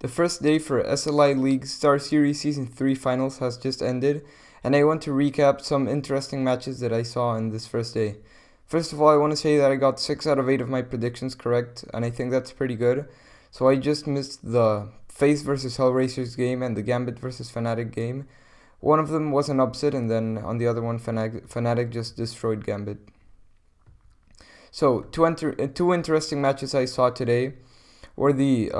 The first day for SLI League StarSeries Season 3 Finals has just ended, and I want to recap some interesting matches that I saw in this first day. First of all, I want to say that I got 6 out of 8 of my predictions correct, and I think that's pretty good. So I just missed the FaZe vs Hellraisers game and the Gambit vs Fnatic game. One of them was an upset, and then on the other one, Fnatic just destroyed Gambit. So, two interesting matches I saw today were the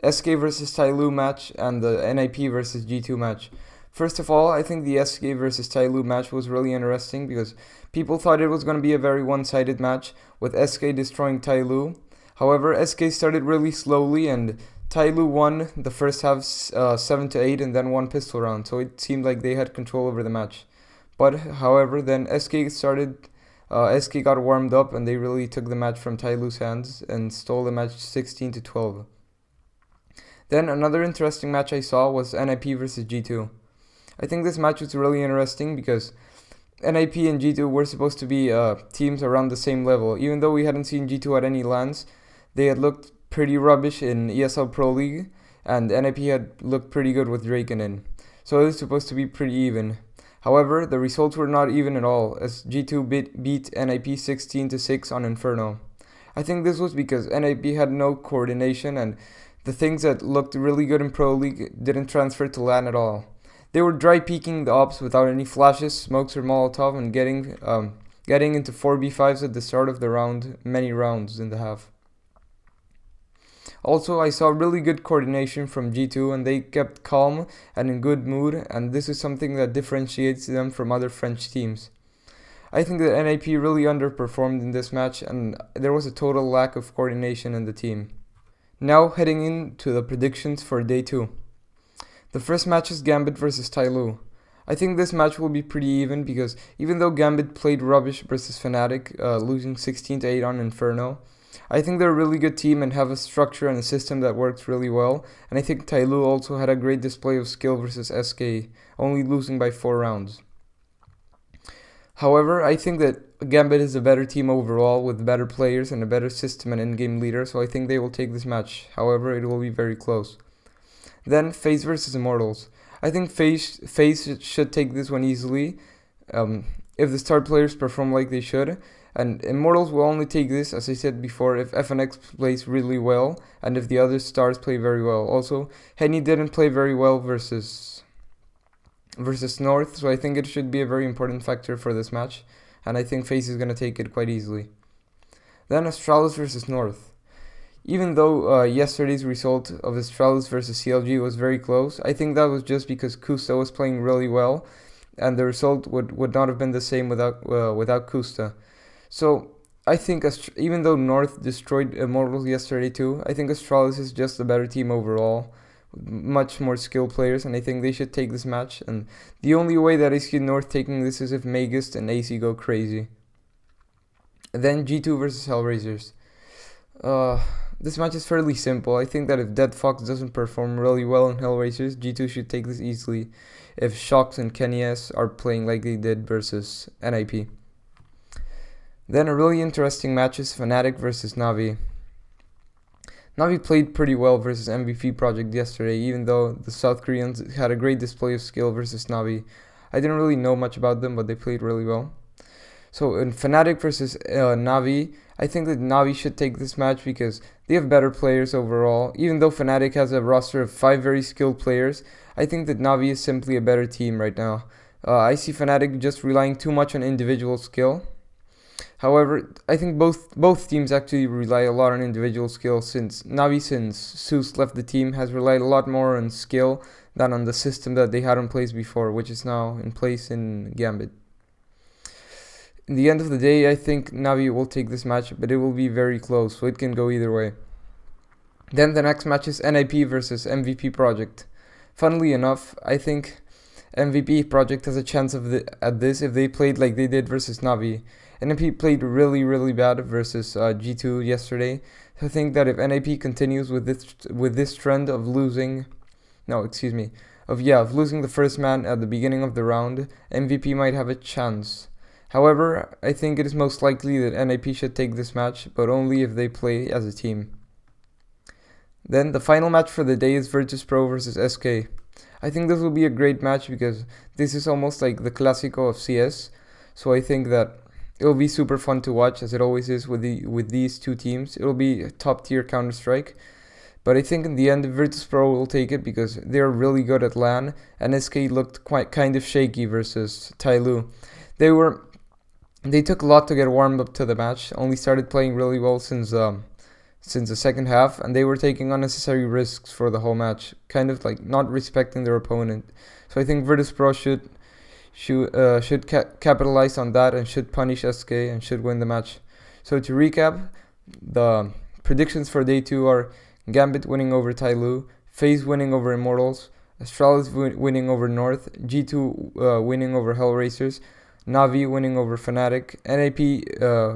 SK vs Tyloo match and the NIP vs G2 match. First of all, I think the SK vs Tyloo match was really interesting because people thought it was going to be a very one-sided match with SK destroying Tyloo. However, SK started really slowly and Tyloo won the first half 7-8 and then one pistol round, so it seemed like they had control over the match. But however, then SK got warmed up and they really took the match from Tyloo's hands and stole the match 16-12. Then another interesting match I saw was NIP vs G2. I think this match was really interesting because NIP and G2 were supposed to be teams around the same level. Even though we hadn't seen G2 at any LANs, they had looked pretty rubbish in ESL Pro League, and NIP had looked pretty good with Draken in. So it was supposed to be pretty even. However, the results were not even at all, as G2 beat NIP 16-6 on Inferno. I think this was because NIP had no coordination, and the things that looked really good in Pro League didn't transfer to LAN at all. They were dry peeking the ops without any flashes, smokes, or Molotov, and getting into 4v5s at the start of the round, many rounds in the half. Also, I saw really good coordination from G2, and they kept calm and in good mood, and this is something that differentiates them from other French teams. I think that NIP really underperformed in this match, and there was a total lack of coordination in the team. Now heading into the predictions for day 2. The first match is Gambit vs Tyloo. I think this match will be pretty even because even though Gambit played rubbish versus Fnatic, losing 16-8 on Inferno, I think they're a really good team and have a structure and a system that works really well, and I think Tyloo also had a great display of skill versus SK, only losing by 4 rounds. However, I think that Gambit is a better team overall with better players and a better system and in-game leader, so I think they will take this match. However, it will be very close. Then FaZe vs Immortals. I think FaZe should take this one easily if the star players perform like they should. And Immortals will only take this, as I said before, if FNX plays really well and if the other stars play very well. Also, Henny didn't play very well versus North, so I think it should be a very important factor for this match. And I think FaZe is going to take it quite easily. Then Astralis vs North. Even though yesterday's result of Astralis vs CLG was very close, I think that was just because Kusta was playing really well, and the result would not have been the same without Kusta. So I think even though North destroyed Immortals yesterday too, I think Astralis is just a better team overall, much more skilled players, and I think they should take this match. And the only way that I see North taking this is if Magist and AC go crazy. Then G2 vs Hellraisers. This match is fairly simple. I think that if Dead Fox doesn't perform really well in Hellraisers, G2 should take this easily if Shox and Kenny S are playing like they did versus NIP. Then a really interesting match is Fnatic vs Navi. Navi played pretty well versus MVP Project yesterday, even though the South Koreans had a great display of skill versus Navi. I didn't really know much about them, but they played really well. So in Fnatic vs Navi, I think that Navi should take this match because they have better players overall. Even though Fnatic has a roster of 5 very skilled players, I think that Navi is simply a better team right now. I see Fnatic just relying too much on individual skill. However, I think both teams actually rely a lot on individual skill, since Navi, since Zeus left the team, has relied a lot more on skill than on the system that they had in place before, which is now in place in Gambit. In the end of the day, I think Navi will take this match, but it will be very close, so it can go either way. Then the next match is NIP versus MVP Project. Funnily enough, I think MVP Project has a chance at this if they played like they did versus Navi. NIP played really bad versus G2 yesterday. So I think that if NIP continues with this trend of losing the first man at the beginning of the round, MVP might have a chance. However, I think it is most likely that NIP should take this match, but only if they play as a team. Then the final match for the day is Virtus Pro versus SK. I think this will be a great match because this is almost like the Clásico of CS. So I think that it'll be super fun to watch, as it always is with these two teams. It'll be top tier Counter Strike. But I think in the end, Virtus Pro will take it because they're really good at LAN, and SK looked quite kind of shaky versus Tyloo. They took a lot to get warmed up to the match. Only started playing really well since the second half, and they were taking unnecessary risks for the whole match, kind of like not respecting their opponent. So I think Virtus Pro should capitalize on that and should punish SK and should win the match. So to recap, the predictions for day 2 are Gambit winning over Tyloo, FaZe winning over Immortals, Astralis winning over North, G2 winning over Hellraisers, Navi winning over Fnatic, NAP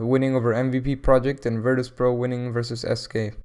winning over MVP Project, and Virtus Pro winning versus SK.